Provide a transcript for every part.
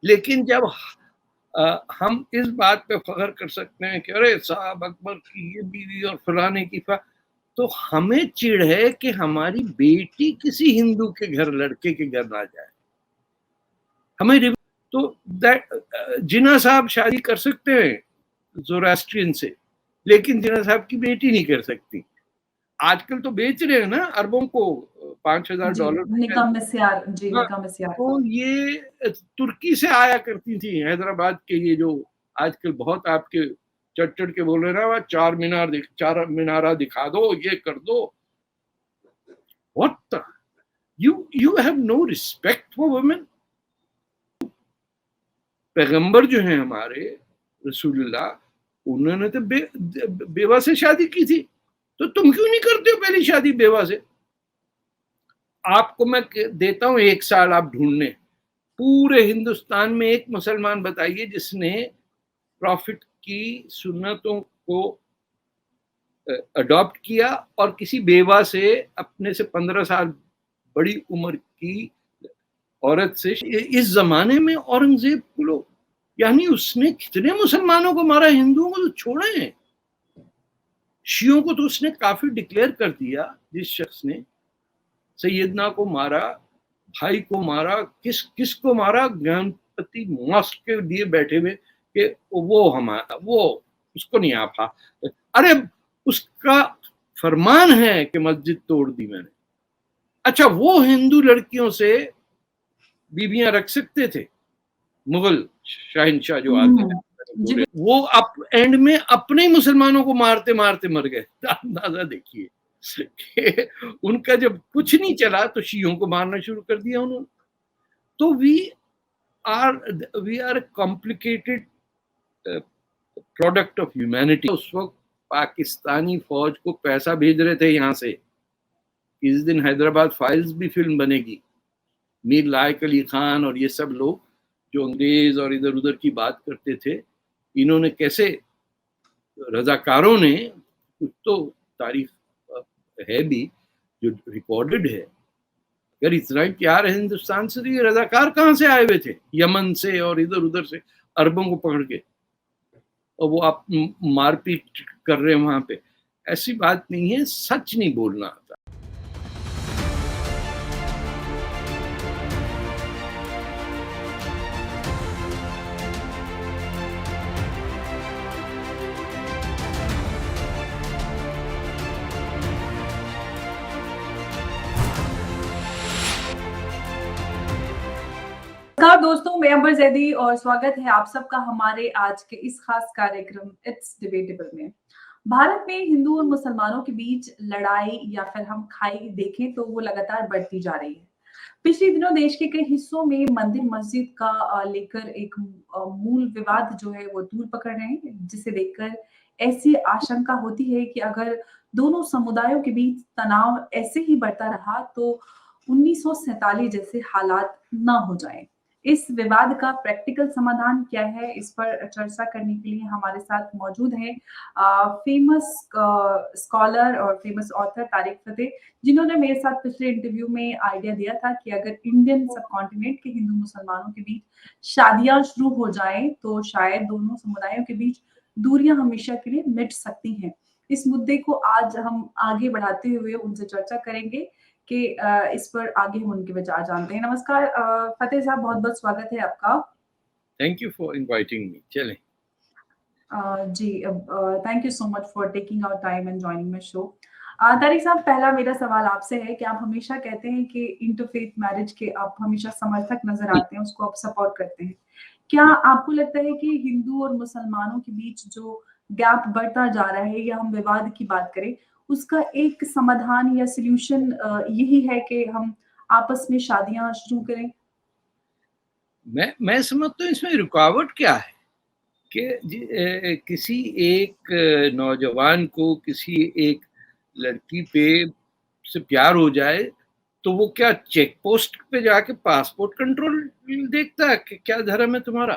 لیکن جب ہم اس بات پہ فخر کر سکتے ہیں کہ ارے صاحب اکبر کی یہ بیوی اور فلانے کی تو ہمیں چڑ ہے کہ ہماری بیٹی کسی ہندو کے گھر لڑکے کے گھر نہ جائے. ہمیں تو جناح صاحب شادی کر سکتے ہیں زوراسٹرین سے، لیکن جناح صاحب کی بیٹی نہیں کر سکتی. آج کل تو بیچ رہے ہیں نا اربوں کو $5,000. تو یہ ترکی سے آیا کرتی تھی حیدرآباد کے، یہ جو آج کل بہت آپ کے چٹ کے بول رہے نا چار مینارہ دکھا دو، یہ کر دو. What the? You have no respect for women. پیغمبر جو ہیں ہمارے رسول اللہ، انہوں نے تو بیوہ سے شادی کی تھی، تو تم کیوں نہیں کرتے ہو پہلی شادی بیوہ سے؟ آپ کو میں دیتا ہوں 1 سال آپ ڈھونڈنے، پورے ہندوستان میں ایک مسلمان بتائیے جس نے پروفٹ کی سنتوں کو اڈاپٹ کیا اور کسی بیوہ سے، اپنے سے 15 سال بڑی عمر کی عورت سے. اس زمانے میں اورنگزیب کو لو، یعنی اس نے کتنے مسلمانوں کو مارا، ہندوؤں کو تو چھوڑے ہیں، شیعوں کو تو اس نے کافی ڈکلیئر کر دیا. جس شخص نے سیدنا کو مارا، بھائی کو مارا، کس کو مارا؟ گنپتی ماسک کے لیے بیٹھے ہوئے کہ وہ اس کو نہیں آپا. ارے اس کا فرمان ہے کہ مسجد توڑ دی میں نے. اچھا وہ ہندو لڑکیوں سے بیویاں رکھ سکتے تھے؟ مغل شہنشاہ جو آتے تھے وہ اینڈ میں اپنے مسلمانوں کو مارتے مارتے مر گئے. اندازہ دیکھیے کہ ان کا جب کچھ نہیں چلا تو شیعوں کو مارنا شروع کر دیا انہوں نے. تو we are complicated product of humanity. اس وقت پاکستانی فوج کو پیسہ بھیج رہے تھے یہاں سے. اس دن حیدرآباد فائلز بھی فلم بنے گی. میر لائق علی خان اور یہ سب لوگ جو انگریز اور ادھر ادھر کی بات کرتے تھے، انہوں نے کیسے رضاکاروں نے، کچھ تو تاریخ ہے بھی جو ریکارڈڈ ہے. اگر اتنا ہی پیار ہے ہندوستان سے تو یہ رضاکار کہاں سے آئے ہوئے تھے؟ یمن سے اور ادھر ادھر سے عربوں کو پکڑ کے، اور وہ آپ مار پیٹ کر رہے ہیں وہاں پہ. ایسی بات نہیں ہے، سچ نہیں بولنا آتا. دوستوں، میں امبر زیدی اور سواگت ہے آپ سب کا ہمارے آج کے اس خاص کاریکرم اٹس ڈیبیٹیبل میں. بھارت میں ہندو اور مسلمانوں کے بیچ لڑائی یا پھر ہم کھائی دیکھیں تو وہ لگاتار بڑھتی جا رہی ہے. پچھلے دنوں دیش کے کئی حصوں میں مندر مسجد کا لے کر ایک مول وواد جو ہے وہ طول پکڑ رہے ہیں، جسے دیکھ کر ایسی آشنکا ہوتی ہے کہ اگر دونوں سمودایوں کے بیچ تناؤ ایسے ہی بڑھتا رہا تو 1947 جیسے حالات نہ ہو جائیں. اس وواد کا پریکٹیکل سمادھان کیا ہے، اس پر چرچا کرنے کے لیے ہمارے ساتھ موجود ہیں فیمس اسکالر اور فیمس آتھر طارق فتح، جنہوں نے میرے ساتھ پچھلے انٹرویو میں آئیڈیا دیا تھا کہ اگر انڈین سب کانٹیننٹ کے ہندو مسلمانوں کے بیچ شادیاں شروع ہو جائیں تو شاید دونوں سمودایوں کے بیچ دوریاں ہمیشہ کے لیے مٹ سکتی ہیں. اس مدعے کو آج ہم آگے بڑھاتے ہوئے ان سے چرچا کریں گے کہ اس پر آگے ہم ان کے وچار جانتے ہیں. نمسکار فتح صاحب، بہت بہت سواگت ہے آپ کا. Thank you for inviting me. چلیں جی، thank you so much for taking our time and joining my show. Tariq صاحب، پہلا میرا سوال آپ سے ہے کہ آپ ہمیشہ کہتے ہیں کہ انٹرفیتھ میرج کے آپ ہمیشہ سمرتھک نظر آتے ہیں، اس کو آپ سپورٹ کرتے ہیں. کیا آپ کو لگتا ہے کہ ہندو اور مسلمانوں کے بیچ جو گیپ بڑھتا جا رہا ہے یا ہم وواد کی بات کریں، اس کا ایک سمادھان یا سلیوشن یہی ہے کہ ہم آپس میں شادیاں شروع کریں؟ میں سمجھتا ہوں اس میں رکاوٹ کیا ہے کہ کسی ایک نوجوان کو کسی ایک لڑکی پہ سے پیار ہو جائے تو وہ کیا چیک پوسٹ پہ جا کے پاسپورٹ کنٹرول دیکھتا ہے کہ کیا دھرم ہے تمہارا؟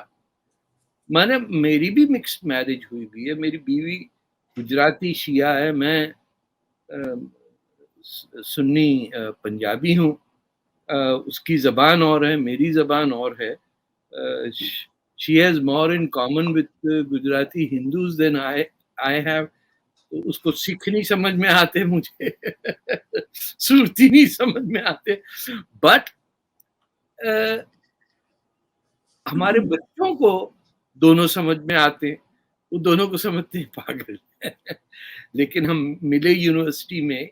میری بھی مکسڈ میرج ہوئی بھی ہے. میری بیوی گجراتی شیعہ ہے، میں سنی پنجابی ہوں. اس کی زبان اور ہے، میری زبان اور ہے. she has more in common with Gujarati Hindus than I have. تو اس کو سکھ نہیں سمجھ میں آتے مجھے صورتی نہیں سمجھ میں آتے, بٹ ہمارے بچوں کو دونوں سمجھ میں آتے, وہ دونوں کو سمجھتے ہیں پاگل. لیکن ہم ملے یونیورسٹی میں,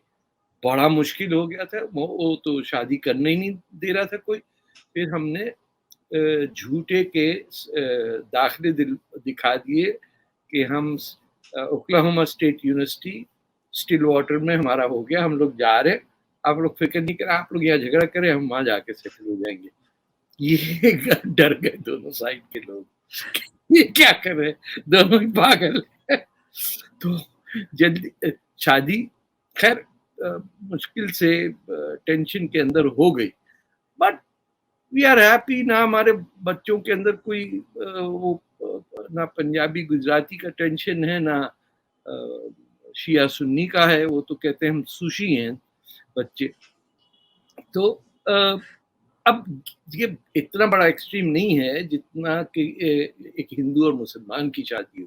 بڑا مشکل ہو گیا تھا, وہ تو شادی کرنے ہی نہیں دے رہا تھا کوئی. پھر ہم نے جھوٹے کے داخلے دکھا دیے کہ ہم Oklahoma state university still water میں ہمارا ہو گیا, ہم لوگ جا رہے, آپ لوگ فکر نہیں کریں, آپ لوگ یہاں جھگڑا کریں, ہم وہاں جا کے سیٹل ہو جائیں گے. یہ ڈر گئے دونوں سائڈ کے لوگ, یہ کیا کر رہے, دونوں ہی پاگل. تو جلدی شادی خیر مشکل سے ٹینشن کے اندر ہو گئی, بٹ وی آر ہیپی. نہ ہمارے بچوں کے اندر کوئی وہ نہ پنجابی گجراتی کا ٹینشن ہے, نہ شیعہ سنی کا ہے. وہ تو کہتے ہیں ہم سوشی ہیں بچے. تو اب یہ اتنا بڑا ایکسٹریم نہیں ہے جتنا کہ ایک ہندو اور مسلمان کی شادی ہو,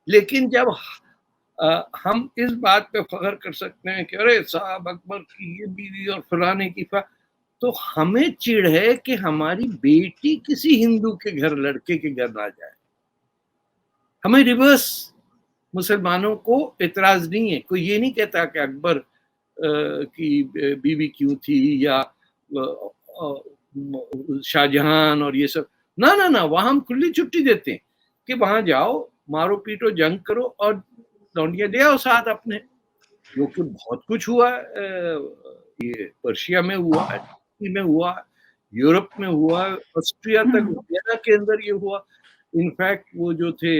لیکن جب ہم اس بات پہ فخر کر سکتے ہیں کہ ارے صاحب اکبر کی یہ بیوی اور فلانے کی تو ہمیں چڑ ہے کہ ہماری بیٹی کسی ہندو کے گھر, لڑکے کے گھر نہ جائے. ہمیں ریورس, مسلمانوں کو اعتراض نہیں ہے, کوئی یہ نہیں کہتا کہ اکبر کی بیوی کیوں تھی یا شاہ جہان اور یہ سب. نہ وہاں ہم کھلی چھٹی دیتے ہیں کہ وہاں جاؤ, مارو پیٹو, جنگ کرو اور لونڈیاں لے آؤ ساتھ اپنے. جو کہ بہت کچھ ہوا, یہ پرشیا میں ہوا, میں ہوا, یورپ میں ہوا, آسٹریا تک وینا کے اندر یہ ہوا. انفیکٹ وہ جو تھے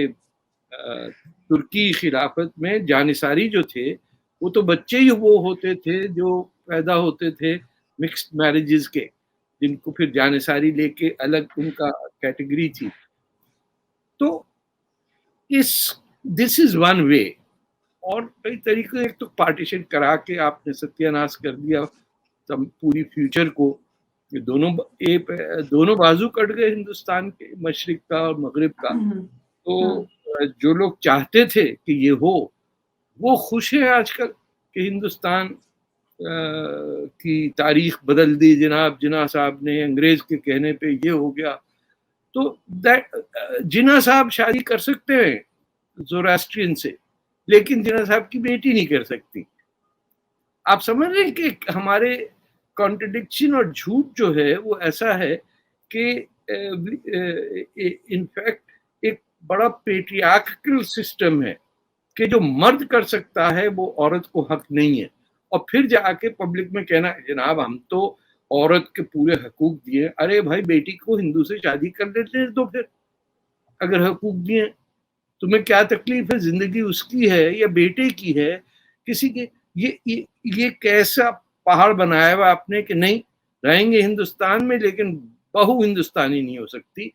ترکی خلافت میں جانصاری جو تھے, وہ تو بچے ہی وہ ہوتے تھے جو پیدا ہوتے تھے مکسڈ میرجز کے, جن کو پھر جانصاری لے کے الگ ان کا کیٹیگری تھی. تو دس از ون وے. اور کئی طریقے, ایک تو پارٹیشن کرا کے آپ نے ستیہ ناش کر دیا پوری فیوچر کو, دونوں بازو کٹ گئے ہندوستان کے, مشرق کا اور مغرب کا. تو جو لوگ چاہتے تھے کہ یہ ہو, وہ خوش ہیں آج کل کہ ہندوستان کی تاریخ بدل دی جناح صاحب نے, انگریز کے کہنے پہ یہ ہو گیا. تو جناح صاحب شادی کر سکتے ہیں زوراسٹرین سے, لیکن جناح صاحب کی بیٹی نہیں کر سکتی. آپ سمجھ رہے ہیں کہ ہمارے کانٹرڈکشن اور جھوٹ جو ہے وہ ایسا ہے کہ انفیکٹ ایک بڑا پیٹریارکل سسٹم ہے کہ جو مرد کر سکتا ہے وہ عورت کو حق نہیں ہے. اور پھر جا کے پبلک میں کہنا جناب ہم تو عورت کے پورے حقوق دیے. ارے بھائی, بیٹی کو ہندو سے شادی کر لیتے ہیں تو پھر اگر حقوق دیے تمہیں کیا تکلیف ہے؟ زندگی اس کی ہے یا بیٹے کی ہے, کسی کے. یہ کیسا پہاڑ بنایا ہوا آپ نے کہ نہیں رہیں گے ہندوستان میں لیکن بہو ہندوستانی نہیں ہو سکتی.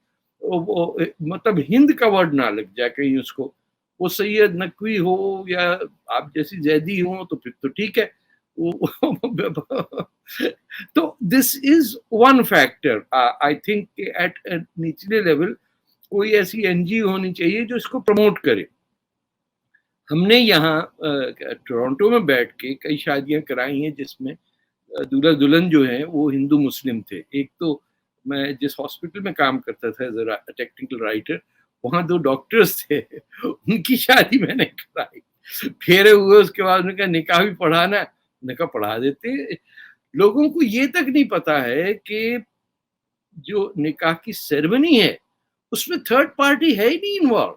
مطلب ہند کا ورڈ نہ لگ جائے کہیں اس کو, وہ سید نقوی ہو یا آپ جیسی زیدی ہو تو پھر تو ٹھیک ہے. تو this is one factor. I think at نیچلے لیول کوئی ایسی این جی او ہونی چاہیے جو اس کو پروموٹ کرے. ہم نے یہاں ٹورانٹو میں بیٹھ کے کئی شادیاں کرائی ہیں جس میں دولہا دلہن جو ہیں وہ ہندو مسلم تھے. ایک تو میں جس ہاسپٹل میں کام کرتا تھا ایز اے ٹیکنیکل رائٹر, وہاں 2 ڈاکٹرز تھے, ان کی شادی میں نے کرائی. پھیرے ہوئے, اس کے بعد نے کہا نکاح بھی پڑھانا ہے, نے کہا پڑھا دیتے. لوگوں کو یہ تک نہیں پتا ہے کہ جو نکاح کی سیریمنی ہے اس میں تھرڈ پارٹی ہے ہی نہیں انوالو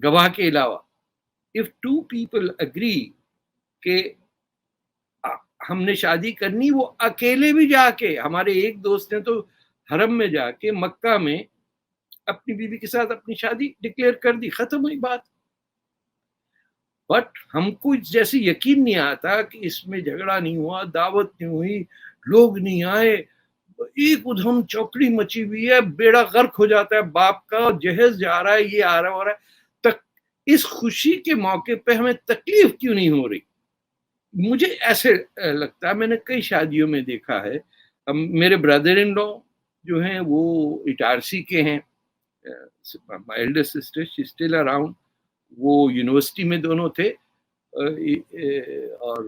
گواہ کے علاوہ. if 2 people agree کہ ہم نے شادی کرنی, وہ اکیلے بھی جا کے, ہمارے ایک دوست نے تو حرم میں جا کے مکہ میں اپنی بیوی کے ساتھ اپنی شادی ڈکلیئر کر دی, ختم ہوئی بات. بٹ ہم کو جیسے یقین نہیں آتا کہ اس میں جھگڑا نہیں ہوا, دعوت نہیں ہوئی, لوگ نہیں آئے, ایک ادھم چوکڑی مچی ہوئی ہے, بیڑا غرق ہو جاتا ہے باپ کا, جہیز جا رہا ہے, یہ آ رہا ہے. اس خوشی کے موقع پہ ہمیں تکلیف کیوں نہیں ہو رہی؟ مجھے ایسے لگتا ہے, میں نے کئی شادیوں میں دیکھا ہے. میرے بردر ان لا جو ہیں وہ اٹارسی کے ہیں. My elder sister she still around. وہ یونیورسٹی میں دونوں تھے. اور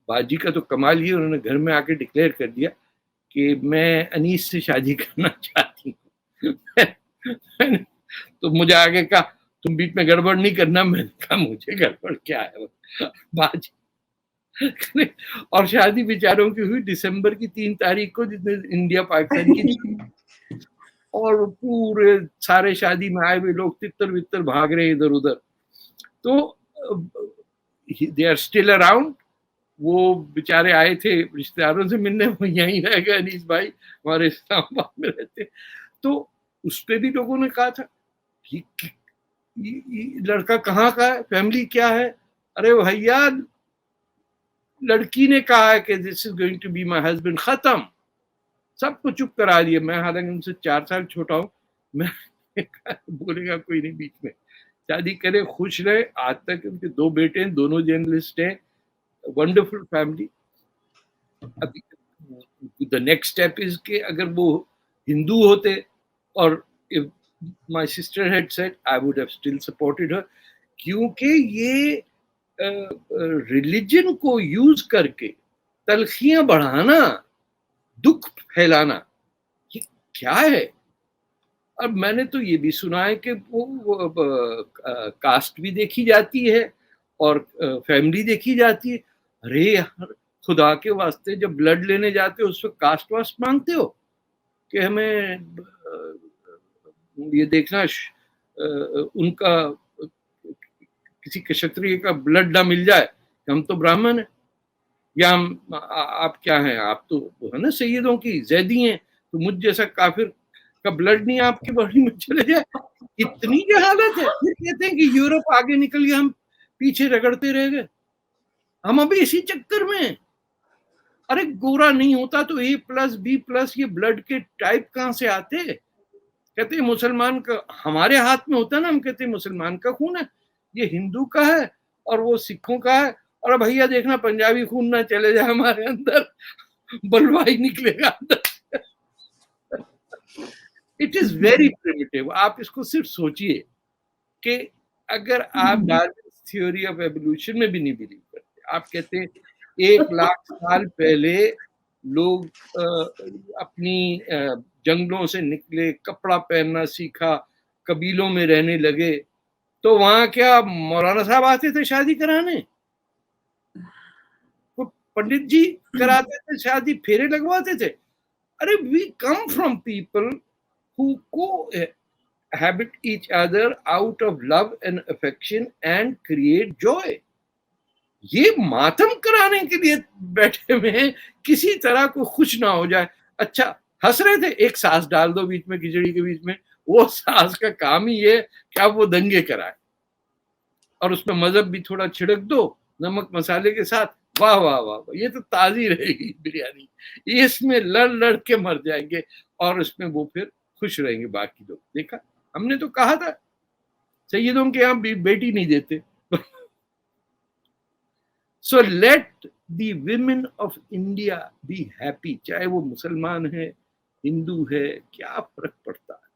باجی کا تو کمال ہی انہوں نے گھر میں آ کے ڈکلیئر کر دیا کہ میں انیس سے شادی کرنا چاہتی ہوں. تو مجھے آگے کہا تم بیچ میں گڑبڑ نہیں کرنا. میں نے کہا مجھے گڑبڑ کیا ہے باجی. اور شادی بیچاروں کی ہوئی دسمبر کی 3 تاریخ کو جس میں انڈیا پاکستان کی. اور پورے سارے شادی میں آئے ہوئے لوگ تتر وتر بھاگ رہے ادھر ادھر. تو دے آر اسٹل اراؤنڈ. وہ بیچارے آئے تھے رشتے داروں سے ملنے. وہ یہیں رہ گئے انیس بھائی ہمارے اسلام آباد میں رہتے. تو اس پہ بھی لوگوں نے کہا تھا یہ لڑکا کہاں کا ہے, فیملی کیا ہے. ارے بھیا لڑکی نے کہا ہے کہ this is going to be my husband. ختم. سب کو چپ کرا دیا. میں حالانکہ ان سے 4 سال چھوٹا ہوں. میں بولے گا کوئی نہیں بیچ میں. شادی کرے, خوش رہے. آج تک ان کے 2 بیٹے ہیں, دونوں جرنلسٹ ہیں. Wonderful family. ابھی the next step is کہ اگر وہ ہندو ہوتے اور if my sister had said I would have still supported her. کیونکہ یہ ریلیجن کو یوز کر کے تلخیاں بڑھانا, دکھ پھیلانا, یہ کیا ہے. اب میں نے تو یہ بھی سنا ہے کہ وہ کاسٹ بھی دیکھی جاتی ہے اور فیملی دیکھی جاتی ہے. ارے یار خدا کے واسطے جب بلڈ لینے جاتے ہو اس وقت کاسٹ واسٹ مانگتے ہو کہ ہمیں یہ دیکھنا ان کا کسی کشتری کا بلڈ نہ مل جائے کہ ہم تو براہمن ہیں یا ہم آپ کیا ہیں, آپ تو ہے نا سیدوں کی زیدی ہیں, تو مجھ جیسا کافر کا بلڈ نہیں آپ کی باڈی میں چلے جائے. اتنی جہالت ہے. پھر کہتے ہیں کہ یورپ آگے نکل گیا, ہم پیچھے رگڑتے رہ گئے. ہم ابھی اسی چکر میں ہیں. ارے گورا نہیں ہوتا تو A+B+ یہ بلڈ کے ٹائپ کہاں سے آتے. کہتے ہیں مسلمان کا ہمارے ہاتھ میں ہوتا نا, ہم کہتے ہیں مسلمان کا خون ہے, یہ ہندو کا ہے اور وہ سکھوں کا ہے. اور بھیا دیکھنا پنجابی خون نہ چلے جائے ہمارے اندر, بلوائی نکلے گا اندر. It is very primitive. آپ اس کو صرف سوچئے کہ اگر آپ ڈارونس تھیوری آف ایوولوشن میں بھی نہیں بلیو کرتے, آپ کہتے ہیں 1 لاکھ سال پہلے لوگ اپنی جنگلوں سے نکلے, کپڑا پہننا سیکھا, قبیلوں میں رہنے لگے, تو وہاں کیا مولانا صاحب آتے تھے شادی کرانے, پنڈت جی کراتے تھے شادی, پھیرے لگواتے تھے. ارے we come from people who cohabit each other out of love and affection and create joy. یہ ماتم کرانے کے لیے بیٹھے ہوئے ہیں, کسی طرح کوئی خوش نہ ہو جائے. اچھا ہنس رہے تھے, ایک ساس ڈال دو بیچ میں کھچڑی کے بیچ میں, وہ ساس کا کام ہی ہے کہ آپ وہ دنگے کرائے اور اس میں مذہب بھی تھوڑا چھڑک دو نمک مسالے کے ساتھ. واہ واہ واہ, یہ تو تازی رہے گی بریانی. اس میں لڑ کے مر جائیں گے اور اس میں وہ پھر خوش رہیں گے باقی لوگ. دیکھا ہم نے تو کہا تھا سیدوں کے یہاں بیٹی نہیں دیتے. So let the women of India be happy. چاہے وہ مسلمان ہے, ہندو ہے, کیا فرق پڑتا ہے.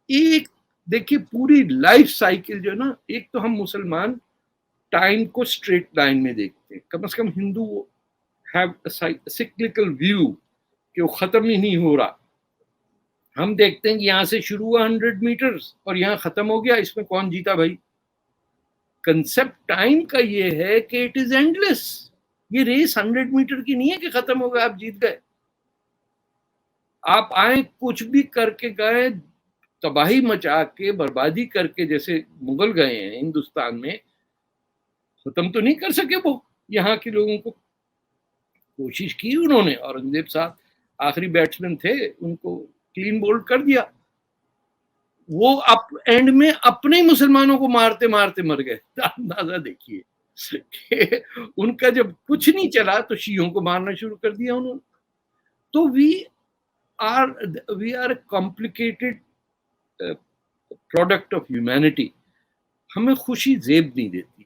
ایک دیکھیے پوری لائف سائیکل جو ہے نا, ایک تو ہم مسلمان ٹائم کو اسٹریٹ لائن میں دیکھتے ہیں, کم از کم ہندو have a cyclical view کہ وہ ختم ہی نہیں ہو رہا. ہم دیکھتے ہیں کہ یہاں سے شروع ہوا 100 میٹرز اور یہاں ختم ہو گیا, اس میں کون جیتا بھائی. کنسپٹ ٹائم کا یہ ہے کہ اٹ از اینڈ لیس. یہ ریس 100 میٹر کی نہیں ہے کہ ختم ہو گیا آپ جیت گئے. آپ آئیں کچھ بھی کر کے گئے, تباہی مچا کے بربادی کر کے, جیسے مغل گئے ہیں ہندوستان میں, ختم تو نہیں کر سکے وہ یہاں کے لوگوں کو. کوشش کی انہوں نے, اورنگزیب صاحب آخری بیٹسمین تھے, ان کو کلین بولڈ کر دیا. وہ اینڈ میں اپنے مسلمانوں کو مارتے مارتے مر گئے. اندازہ دیکھیے کہ ان کا جب کچھ نہیں چلا تو شیعوں کو مارنا شروع کر دیا انہوں نے. تو we are complicated product of humanity. ہمیں خوشی زیب نہیں دیتی.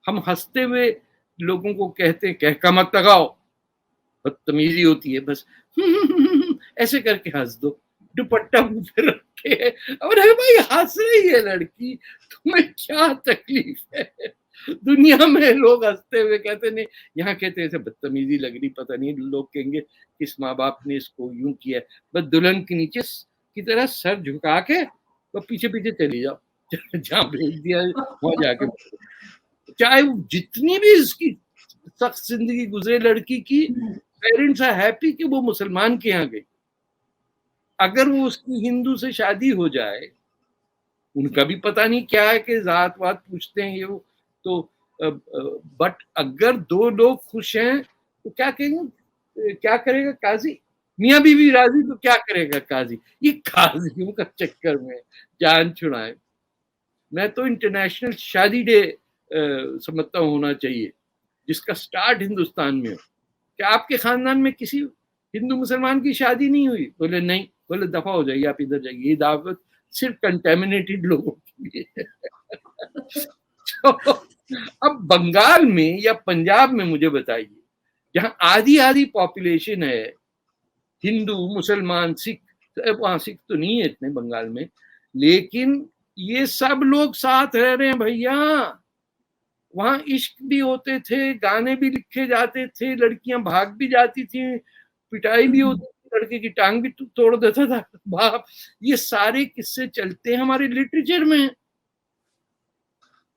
ہم ہنستے ہوئے لوگوں کو کہتے ہیں کہہ کا مت لگاؤ, بدتمیزی ہوتی ہے, بس ایسے کر کے ہنس دو, دوپٹہ منہ پہ رکھ کے. ارے بھائی ہنس رہی ہے لڑکی, تمہیں کیا تکلیف ہے؟ دنیا میں لوگ ہنستے ہوئے کہتے نہیں, یہاں کہتے ایسے بدتمیزی لگ رہی, پتہ نہیں لوگ کہیں گے کس ماں باپ نے اس کو یوں کیا. بس دلہن کے نیچے کی طرح سر جھکا کے تو پیچھے پیچھے چلی جاؤ, جہاں بھیج دیا وہاں جا کے. چاہے جتنی بھی اس کی سخت زندگی گزرے لڑکی کی, پیرنٹس آر ہیپی کہ وہ مسلمان کے یہاں گئی. اگر وہ اس کی ہندو سے شادی ہو جائے, ان کا بھی پتہ نہیں کیا ہے کہ ذات وات پوچھتے ہیں یہ وہ, تو بٹ اگر دو لوگ خوش ہیں تو کیا کہیں گے, کیا کرے گا قاضی؟ میاں بیوی راضی تو کیا کرے گا قاضی؟ یہ قاضیوں کا چکر میں جان چھڑائے. میں تو انٹرنیشنل شادی ڈے سمجھتا ہوں ہونا چاہیے, جس کا سٹارٹ ہندوستان میں ہو. کہ آپ کے خاندان میں کسی ہندو مسلمان کی شادی نہیں ہوئی؟ بولے نہیں. بولے دفعہ ہو جائیے, آپ ادھر جائیے, یہ دعوت صرف کنٹامینیٹڈ لوگوں کے لیے ہے. اب بنگال میں یا پنجاب میں مجھے بتائیے, جہاں آدھی پاپولیشن ہے ہندو مسلمان سکھ, وہاں سکھ تو نہیں ہے اتنے بنگال میں, لیکن یہ سب لوگ ساتھ رہ رہے ہیں بھیا. وہاں عشق بھی ہوتے تھے, گانے بھی لکھے جاتے تھے, لڑکیاں بھاگ بھی جاتی تھیں, پٹائی بھی ہوتی تھی, لڑکے کی ٹانگ بھی توڑ دیتا تھا باپ. یہ سارے قصے چلتے ہیں ہمارے لٹریچر میں,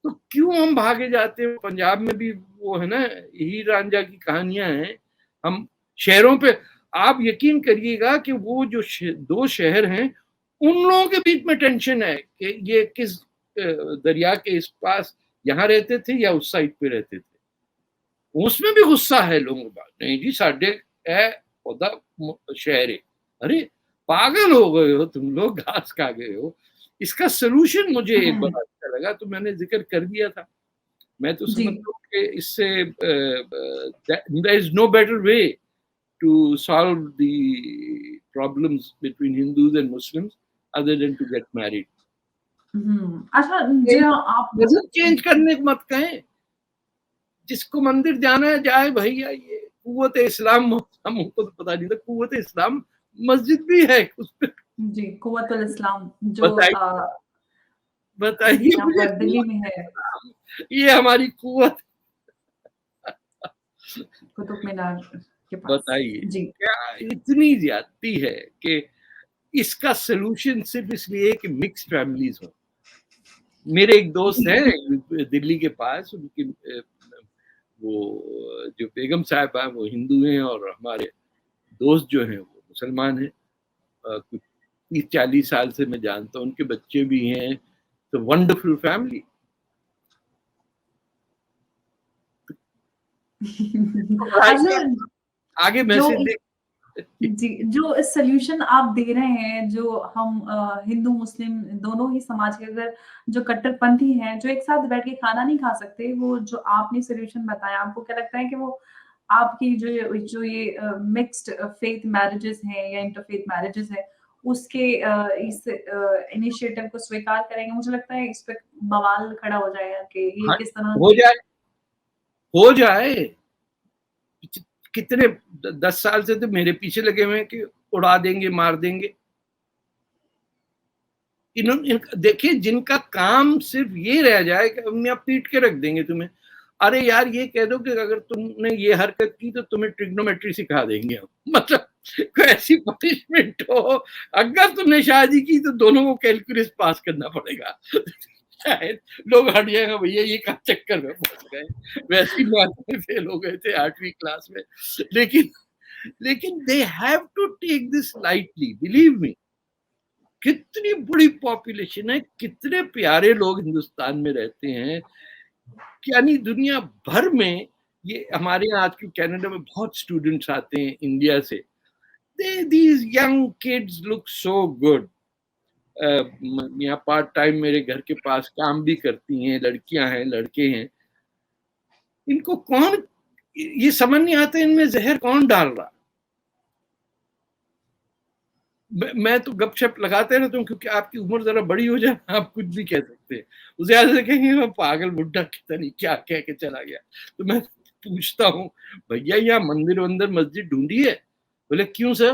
تو کیوں ہم بھاگے جاتے ہیں؟ پنجاب میں بھی وہ ہے نا, ہیر رانجھا کی کہانیاں ہیں. ہم شہروں پہ آپ یقین کریے گا کہ وہ جو دو شہر ہیں ان لوگوں کے بیچ میں ٹینشن ہے کہ یہ کس دریا کے اس پاس یہاں رہتے تھے یا اس سائڈ پہ رہتے تھے. اس میں بھی غصہ ہے لوگوں کا, نہیں جی ساڈے ہے خدا شہر ہے. ارے پاگل ہو گئے ہو تم لوگ, گھاس کھا گئے ہو. اس کا سلوشن مجھے ایک بڑا اچھا لگا, تو میں نے ذکر کر دیا تھا. میں تو سمجھتا ہوں کہ اس سے there is no better way to solve the problems between Hindus and Muslims other than to get married. اچھا جو آپ مذہب چینج کرنے کو مت کہیں, جس کو مندر جانا ہے جائے بھیا. یہ قوت اسلام ہم کو تو پتا نہیں تھا, قوت اسلام مسجد بھی ہے اس پہ. جی قوت الاسلام جو بتائیے یہاں پر دلی میں ہے, یہ ہماری قوت. قطب مینار کے پاس. بتائیے جی کیا اتنی زیادتی ہے کہ اس کا سلوشن صرف اس لیے کہ مکس فیملیز ہوں. میرے ایک دوست ہیں دلی کے پاس, ان کی وہ جو بیگم صاحب ہیں وہ ہندو ہیں, اور ہمارے دوست جو ہیں وہ مسلمان ہیں. کچھ 30-40 سال سے میں جانتا ہوں, ان کے بچے بھی ہیں. تو ونڈرفل فیملی. آگے میسج جی جو سلوشن آپ دے رہے ہیں, جو ہم ہندو مسلم دونوں ہی سماج کے اگر جو کٹر پنتھی ہیں جو ایک ساتھ بیٹھ کے کھانا نہیں کھا سکتے, وہ جو آپ نے سلوشن بتایا, آپ کو کیا لگتا ہے کہ وہ آپ کی جو یہ مکسڈ فیتھ میرجز ہیں یا انٹر فیتھ میرجز ہیں اس کے اس انیشیٹو کو سویکار کریں گے؟ مجھے لگتا ہے اس پہ بوال کھڑا ہو جائے گا کہ یہ کس طرح ہو جائے. کتنے 10 سال سے تو میرے پیچھے لگے ہوئے ہیں کہ اڑا دیں گے, مار دیں گے. دیکھیں جن کا کام صرف یہ رہ جائے کہ ہم یہاں پیٹ کے رکھ دیں گے تمہیں. ارے یار یہ کہہ دو کہ اگر تم نے یہ حرکت کی تو تمہیں ٹریگنومیٹری سکھا دیں گے ہم. مطلب کوئی ایسی پنشمنٹ ہو. اگر تم نے شادی کی تو دونوں کو کیلکولس پاس کرنا پڑے گا. شاید لوگ ہٹ جائیں گے بھیا یہ کا چکر میں پھنس گئے, ویسے ہی فیل ہو گئے تھے 8ویں کلاس میں. لیکن they have to take this lightly, believe me. کتنی بڑی پاپولیشن ہے, کتنے پیارے لوگ ہندوستان میں رہتے ہیں. یعنی دنیا بھر میں یہ ہمارے یہاں آج کل کینیڈا میں بہت اسٹوڈنٹس آتے ہیں انڈیا سے. These young kids look so good. یہاں پارٹ ٹائم میرے گھر کے پاس کام بھی کرتی ہیں, لڑکیاں ہیں لڑکے ہیں. ان کو کون یہ سمجھ نہیں آتا ان میں زہر کون ڈال رہا. میں تو گپ شپ لگاتے رہتا ہوں کیونکہ آپ کی عمر ذرا بڑی ہو جائے, آپ کچھ بھی کہہ سکتے ہیں. زیادہ سے کہیں گے میں پاگل بڈھا کہتا نہیں کیا کہہ کے چلا گیا. تو میں پوچھتا ہوں بھیا یہاں مندر مسجد ڈھونڈی ہے؟ بولے کیوں سر؟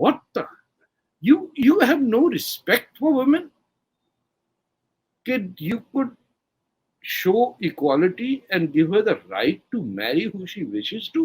What the? You have no respect for women? Kid, you could show equality and give her the right to marry who she wishes to.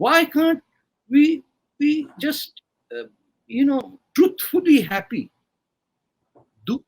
Why can't we just truthfully happy?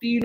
3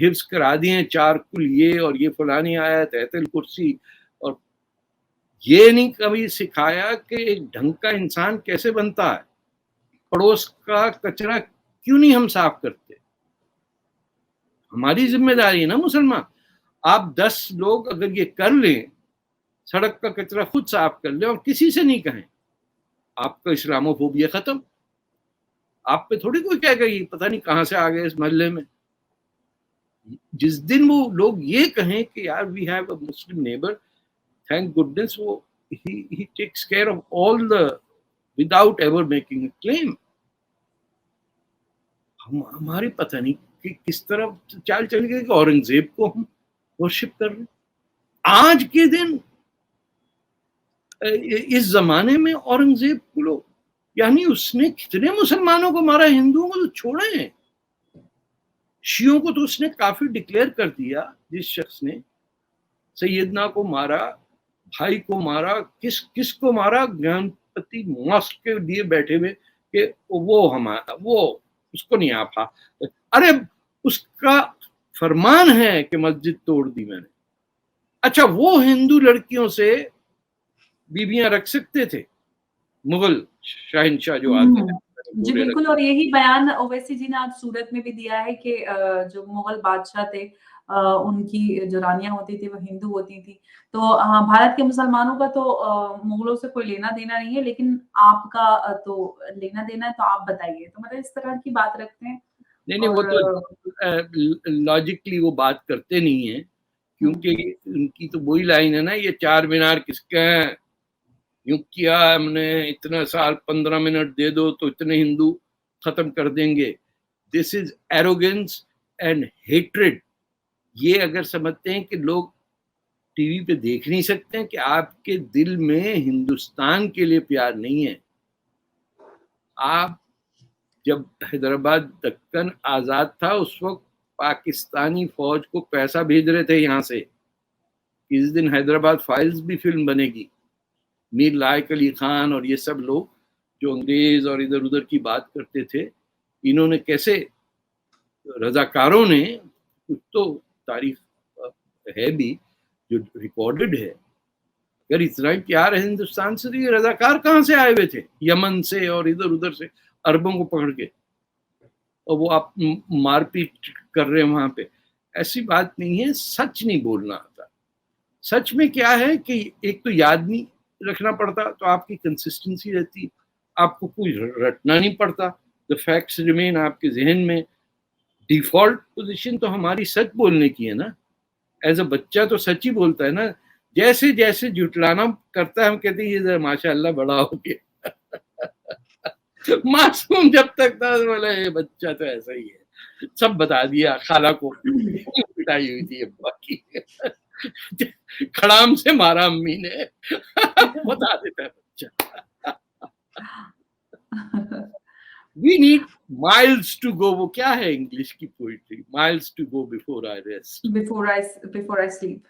حفظ کرا دیے 4 کل یہ اور یہ فلانی آیت آیت الکرسی، اور یہ نہیں کبھی سکھایا کہ ایک ڈھنگ کا انسان کیسے بنتا ہے، پڑوس کا کچرا کیوں نہیں ہم صاف کرتے. ہماری ذمہ داری ہے نا مسلمان. آپ 10 لوگ اگر یہ کر لیں، سڑک کا کچرا خود صاف کر لیں اور کسی سے نہیں کہیں، آپ کا اسلامو فوبیا ختم. آپ پہ تھوڑی کوئی کہے گا یہ پتہ نہیں کہاں سے آ گئے اس محلے میں. جس دن وہ لوگ یہ کہیں کہ یار we have a Muslim neighbour, thank goodness وہ he takes care of all the without ever making a claim. ہماری پتہ نہیں کہ کس طرح چال چل گئی کہ اورنگزیب کو ہم ورشپ کر رہے ہیں. آج کے دن اس زمانے میں اورنگزیب کو لوگ، یعنی اس نے کتنے مسلمانوں کو مارا، ہندوؤں کو تو چھوڑے ہیں، شیعوں کو تو اس نے کافی ڈکلیئر کر دیا. جس شخص نے سیدنا کو مارا، بھائی کو مارا، کس کو مارا، گنپتی ماسک کے لیے بیٹھے ہوئے کہ وہ ہمارا، وہ اس کو نہیں آپا. ارے اس کا فرمان ہے کہ مسجد توڑ دی میں نے. اچھا وہ ہندو لڑکیوں سے بیویاں رکھ سکتے تھے مغل شہنشاہ جو آتے ہیں؟ جی بالکل. اور یہی بیان اویسی جی نے آج سورت میں بھی دیا ہے کہ جو مغل بادشاہ تھے ان کی جو رانیاں ہوتی تھی وہ ہندو ہوتی تھی. تو بھارت کے مسلمانوں کا تو مغلوں سے کوئی لینا دینا نہیں ہے، لیکن آپ کا تو لینا دینا ہے، تو آپ بتائیے. تو مطلب اس طرح کی بات رکھتے ہیں. نہیں وہ تو لاجکلی وہ بات کرتے نہیں ہیں، کیونکہ ان کی تو وہی لائن ہے نا، یہ 4 مینار کس کے ہیں، یوں کیا ہم نے اتنا سال 15 منٹ دے دو تو اتنے ہندو ختم کر دیں گے. دس از ایروگنس اینڈ ہیٹریڈ. یہ اگر سمجھتے ہیں کہ لوگ ٹی وی پہ دیکھ نہیں سکتے ہیں کہ آپ کے دل میں ہندوستان کے لیے پیار نہیں ہے. آپ جب حیدرآباد دکن آزاد تھا اس وقت پاکستانی فوج کو پیسہ بھیج رہے تھے یہاں سے. اس دن حیدرآباد فائلز بھی فلم بنے گی. میر لائق علی خان اور یہ سب لوگ جو انگریز اور ادھر ادھر کی بات کرتے تھے، انہوں نے کیسے رضاکاروں نے، کچھ تو تاریخ ہے بھی جو ریکارڈڈ ہے، اگر اتنا ہی پیار ہے ہندوستان سے تو یہ رضاکار کہاں سے آئے ہوئے تھے؟ یمن سے اور ادھر ادھر سے عربوں کو پکڑ کے، اور وہ آپ مار پیٹ کر رہے ہیں وہاں پہ. ایسی بات نہیں ہے. سچ نہیں بولنا آتا. سچ میں کیا ہے کہ ایک تو یاد نہیں رکھنا پڑتا، تو آپ کی کنسسٹنسی رہتی، آپ کو کوئی رٹنا نہیں پڑتا. the facts remain آپ کے ذہن میں. ڈیفالٹ پوزیشن تو ہماری سچ بولنے کی ہے نا. ایز اے بچہ تو سچ ہی بولتا ہے نا. جیسے جیسے جھٹلانا کرتا ہے ہم کہتے ہیں یہ ماشاء اللہ بڑا ہو گیا. معصوم جب تک تھا بولا یہ بچہ تو ایسا ہی ہے، سب بتا دیا. خالہ کو پٹائی ہوئی تھی ابا کی، کھڑام سے مارا امی نے، بتا دیتا ہے بچہ. We need miles to go. وہ کیا ہے انگلش کی poetry? miles to go before I rest. Before I sleep.